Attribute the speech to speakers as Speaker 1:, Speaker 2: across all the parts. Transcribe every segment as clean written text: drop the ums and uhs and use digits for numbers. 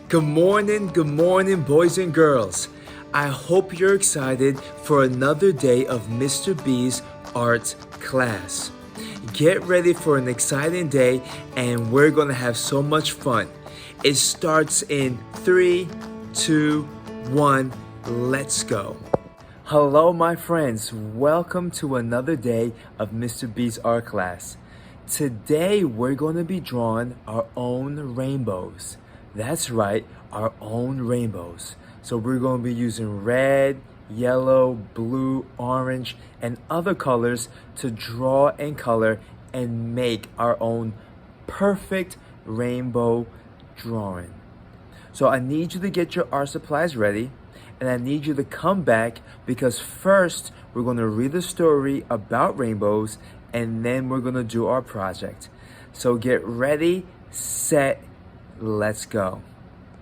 Speaker 1: Good morning, boys and girls. I hope you're excited for another day of Mr. B's art class. Get ready for an exciting day, and we're going to have so much fun. It starts in 3, 2, 1, let's go. Hello, my friends. Welcome to another day of Mr. B's art class. Today, we're going to be drawing our own rainbows. That's right, our own rainbows. So we're going to be using red, yellow, blue, orange, and other colors to draw and color and make our own perfect rainbow drawing. So I need you to get your art supplies ready, and I need you to come back because first we're going to read the story about rainbows and then we're going to do our project. So get ready, set, let's go.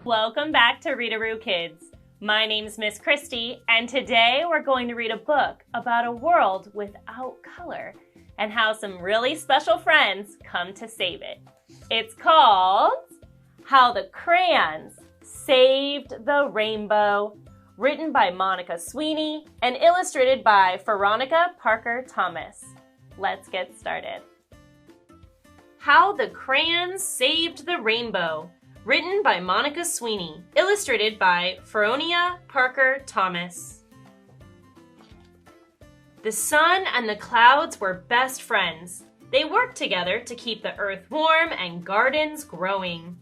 Speaker 2: Welcome back to Readaroo Kids. My name's Miss Christy, and today we're going to read a book about a world without color and how some really special friends come to save it. It's called How the Crayons Saved the Rainbow, written by Monica Sweeney and illustrated by Veronica Parker Thomas. Let's get started. How the Crayons Saved the Rainbow, written by Monica Sweeney, illustrated by Veronica Parker Thomas. The sun and the clouds were best friends. They worked together to keep the earth warm and gardens growing.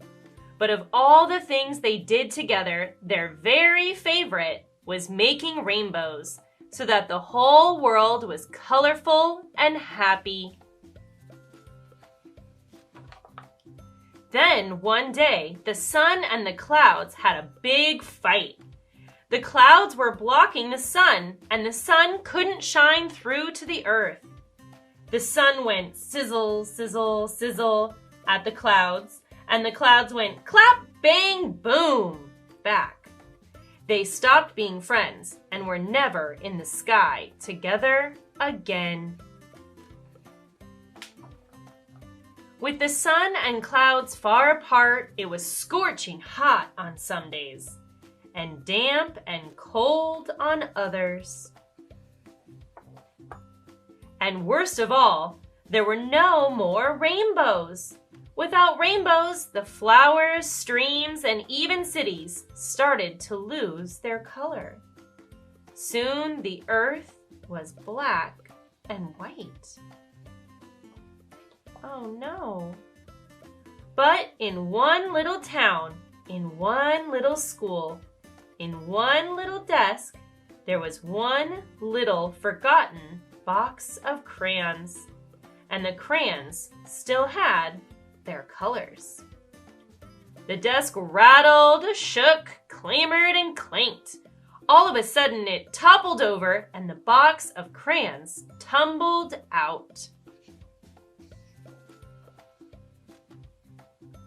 Speaker 2: But of all the things they did together, their very favorite was making rainbows, so that the whole world was colorful and happy. Then, one day, the sun and the clouds had a big fight. The clouds were blocking the sun, and the sun couldn't shine through to the earth. The sun went sizzle, sizzle, sizzle at the clouds, and the clouds went clap, bang, boom back. They stopped being friends and were never in the sky together again. With the sun and clouds far apart, it was scorching hot on some days, and damp and cold on others. And worst of all, there were no more rainbows. Without rainbows, the flowers, streams, and even cities started to lose their color. Soon the earth was black and white. Oh no. But in one little town, in one little school, in one little desk, there was one little forgotten box of crayons. And the crayons still had their colors. The desk rattled, shook, clamored, and clanked. All of a sudden it toppled over and the box of crayons tumbled out.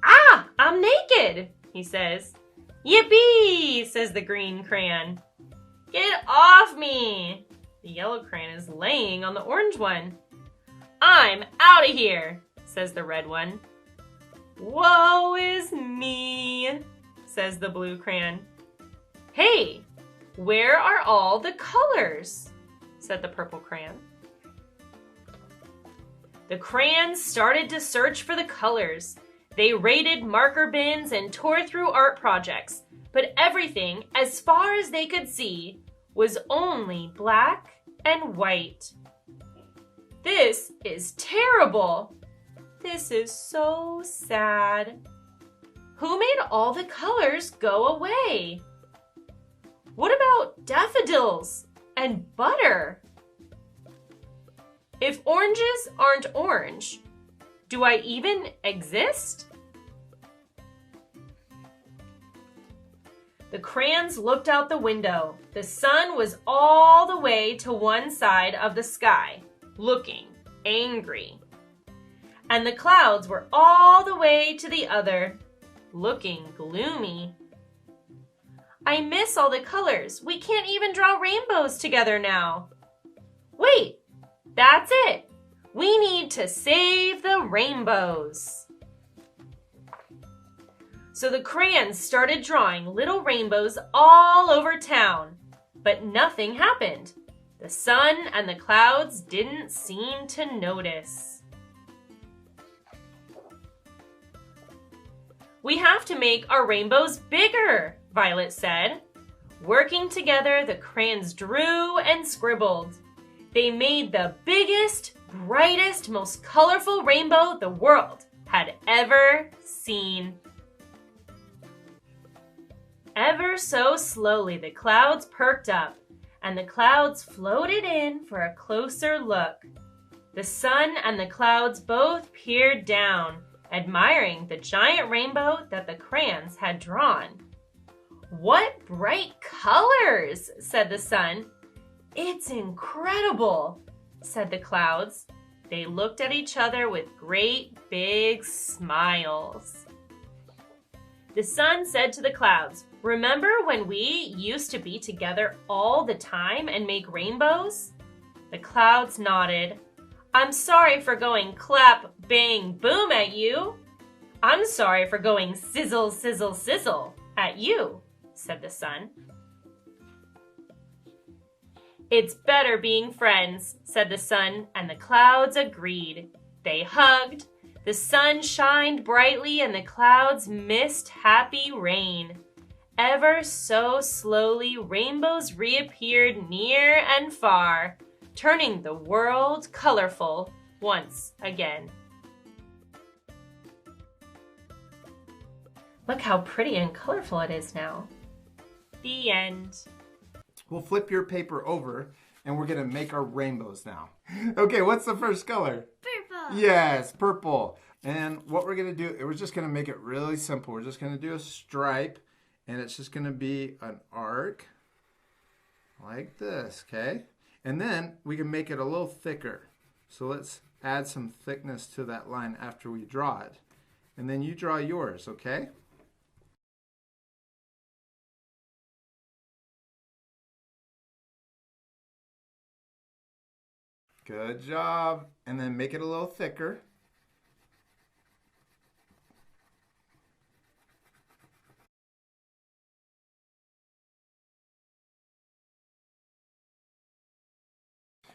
Speaker 2: Ah, I'm naked, he says. Yippee, says the green crayon. Get off me. The yellow crayon is laying on the orange one. I'm out of here, says the red one. Woe is me, says the blue crayon. Hey, where are all the colors? Said the purple crayon. The crayons started to search for the colors. They raided marker bins and tore through art projects, but everything, as far as they could see, was only black and white. This is terrible. This is so sad. Who made all the colors go away? What about daffodils and butter? If oranges aren't orange, do I even exist? The crayons looked out the window. The sun was all the way to one side of the sky, looking angry. And the clouds were all the way to the other, looking gloomy. I miss all the colors. We can't even draw rainbows together now. Wait, that's it. We need to save the rainbows. So the crayons started drawing little rainbows all over town, but nothing happened. The sun and the clouds didn't seem to notice. We have to make our rainbows bigger, Violet said. Working together, the crayons drew and scribbled. They made the biggest, brightest, most colorful rainbow the world had ever seen. Ever so slowly, the clouds perked up, and the clouds floated in for a closer look. The sun and the clouds both peered down, admiring the giant rainbow that the crayons had drawn. "What bright colors!" said the sun. "It's incredible," said the clouds. They looked at each other with great big smiles. The sun said to the clouds, "Remember when we used to be together all the time and make rainbows?" The clouds nodded. "I'm sorry for going clap, bang, boom at you." "I'm sorry for going sizzle, sizzle, sizzle at you," said the sun. "It's better being friends," said the sun, and the clouds agreed. They hugged. The sun shined brightly and the clouds missed happy rain. Ever so slowly, rainbows reappeared near and far, turning the world colorful once again. Look how pretty and colorful it is now. The end.
Speaker 3: We'll flip your paper over and we're going to make our rainbows now. Okay, what's the first color?
Speaker 4: Purple.
Speaker 3: Yes, purple. And what we're going to do, we're just going to make it really simple. We're just going to do a stripe, and it's just going to be an arc like this, okay? And then we can make it a little thicker. So let's add some thickness to that line after we draw it. And then you draw yours, okay? Good job. And then make it a little thicker.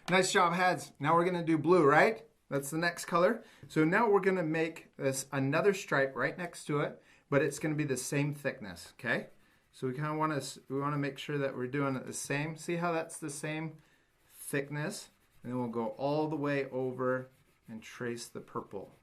Speaker 3: Nice job, Hads. Now we're going to do blue, right? That's the next color. So now we're going to make this another stripe right next to it, but it's going to be the same thickness, okay? So we kind of want to make sure that we're doing it the same. See how that's the same thickness? And then we'll go all the way over and trace the purple.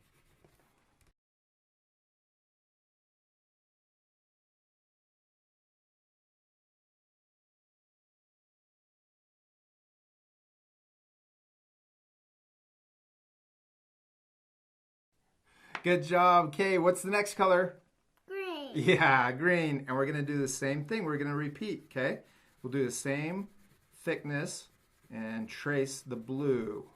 Speaker 3: Good job. Okay, what's the next color?
Speaker 4: Green.
Speaker 3: Yeah, green. And we're going to do the same thing. We're going to repeat, okay? We'll do the same thickness and trace the blue.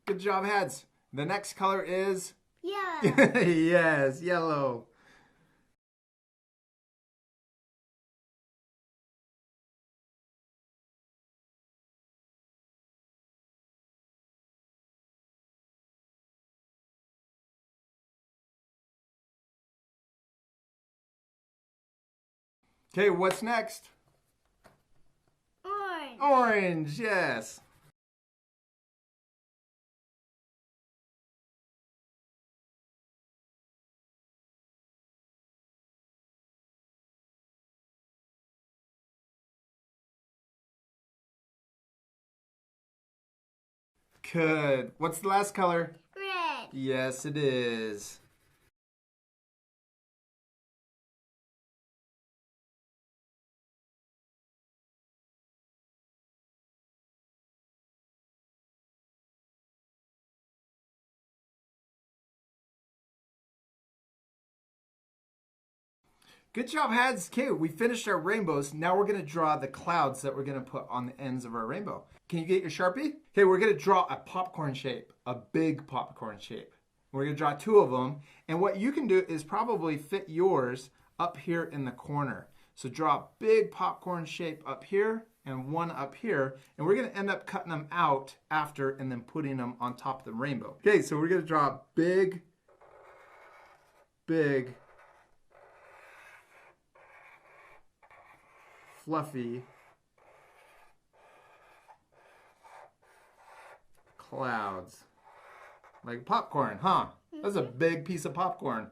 Speaker 3: Good job, Hads. The next color is?
Speaker 4: Yeah.
Speaker 3: Yes, yellow. Okay, what's next?
Speaker 4: Orange.
Speaker 3: Orange, yes. Good. What's the last color?
Speaker 4: Red.
Speaker 3: Yes, it is. Good job, Hads. Okay, we finished our rainbows. Now we're going to draw the clouds that we're going to put on the ends of our rainbow. Can you get your Sharpie? Okay, we're going to draw a popcorn shape, a big popcorn shape. We're going to draw two of them. And what you can do is probably fit yours up here in the corner. So draw a big popcorn shape up here and one up here. And we're going to end up cutting them out after and then putting them on top of the rainbow. Okay, so we're going to draw a big fluffy clouds. Like popcorn, huh? That's a big piece of popcorn.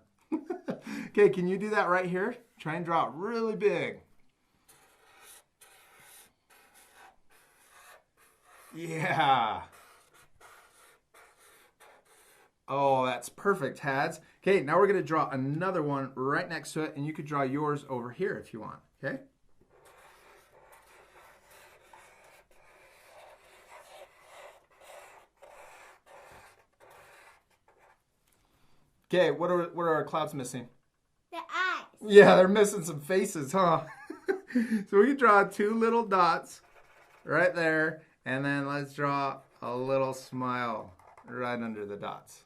Speaker 3: Okay, can you do that right here? Try and draw it really big. Yeah. Oh, that's perfect, Hads. Okay, now we're going to draw another one right next to it, and you could draw yours over here if you want, okay? Okay, what are our clouds missing?
Speaker 4: The eyes.
Speaker 3: Yeah, they're missing some faces, huh? So we can draw two little dots right there, and then let's draw a little smile right under the dots.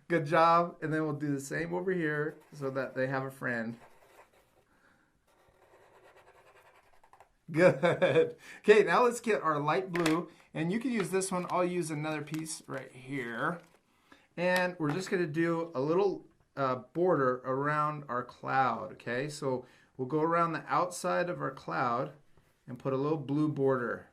Speaker 3: Good job. And then we'll do the same over here so that they have a friend. Good. Okay, now let's get our light blue, and you can use this one. I'll use another piece right here. And we're just going to do a little border around our cloud, okay? So we'll go around the outside of our cloud and put a little blue border.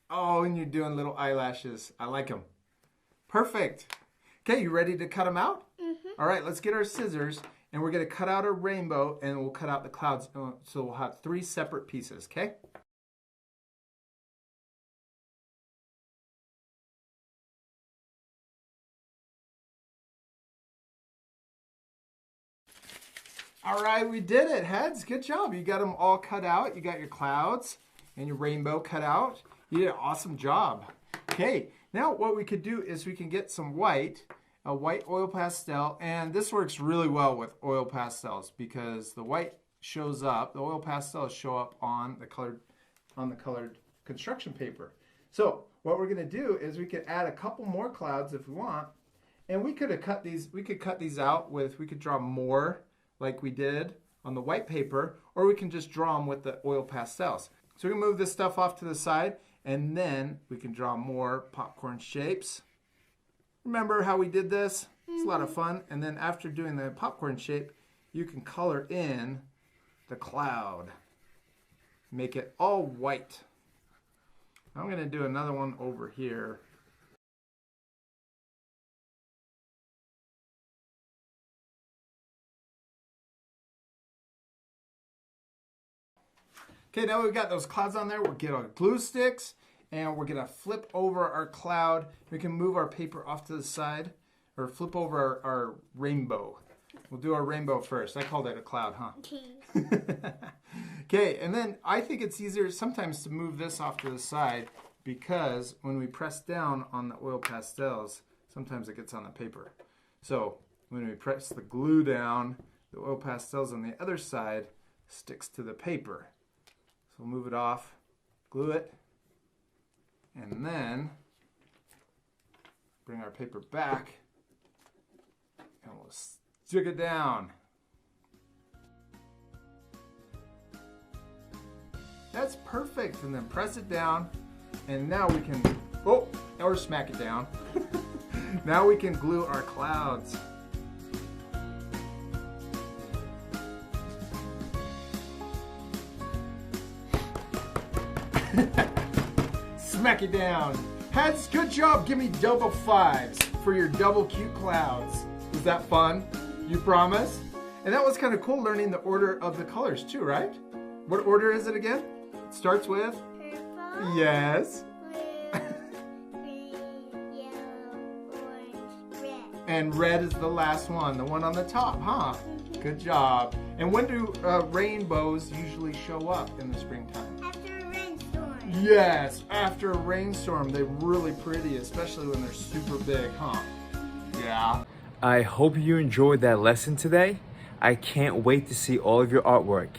Speaker 3: Oh, and you're doing little eyelashes. I like them. Perfect. Okay, you ready to cut them out? Mm-hmm. All right, let's get our scissors, and we're going to cut out a rainbow, and we'll cut out the clouds. So we'll have 3 separate pieces, okay? All right, we did it, Heads. Good job. You got them all cut out. You got your clouds and your rainbow cut out. You did an awesome job. Okay, now what we could do is we can get some white, a white oil pastel, and this works really well with oil pastels because the white shows up, the oil pastels show up on the colored construction paper. So what we're going to do is we could add a couple more clouds if we want, and we could cut these out with, we could draw more like we did on the white paper, or we can just draw them with the oil pastels. So we can move this stuff off to the side, and then we can draw more popcorn shapes. Remember how we did this? It's a lot of fun. And then after doing the popcorn shape, you can color in the cloud. Make it all white. I'm going to do another one over here. Okay, now we've got those clouds on there. We'll get our glue sticks and we're gonna flip over our cloud. We can move our paper off to the side or flip over our rainbow. We'll do our rainbow first. I called it a cloud, huh? Okay, and then I think it's easier sometimes to move this off to the side because when we press down on the oil pastels, sometimes it gets on the paper. So when we press the glue down, the oil pastels on the other side sticks to the paper. So we'll move it off, glue it, and then bring our paper back and we'll stick it down. That's perfect. And then press it down, and now we can, or smack it down. Now we can glue our clouds. Smack it down. Heads, good job. Give me double 5s for your double cute clouds. Was that fun? You promise? And that was kind of cool learning the order of the colors too, right? What order is it again? It starts with?
Speaker 4: Purple.
Speaker 3: Yes.
Speaker 4: Blue. Green. Yellow. Orange. Red.
Speaker 3: And red is the last one, the one on the top, huh? Good job. And when do rainbows usually show up in the springtime?
Speaker 4: After a rainstorm.
Speaker 3: Yes, after a rainstorm. They're really pretty, especially when they're super big, huh? Yeah.
Speaker 1: I hope you enjoyed that lesson today. I can't wait to see all of your artwork.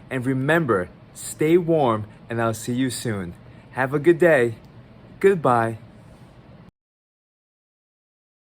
Speaker 1: And remember, stay warm and I'll see you soon. Have a good day. Goodbye.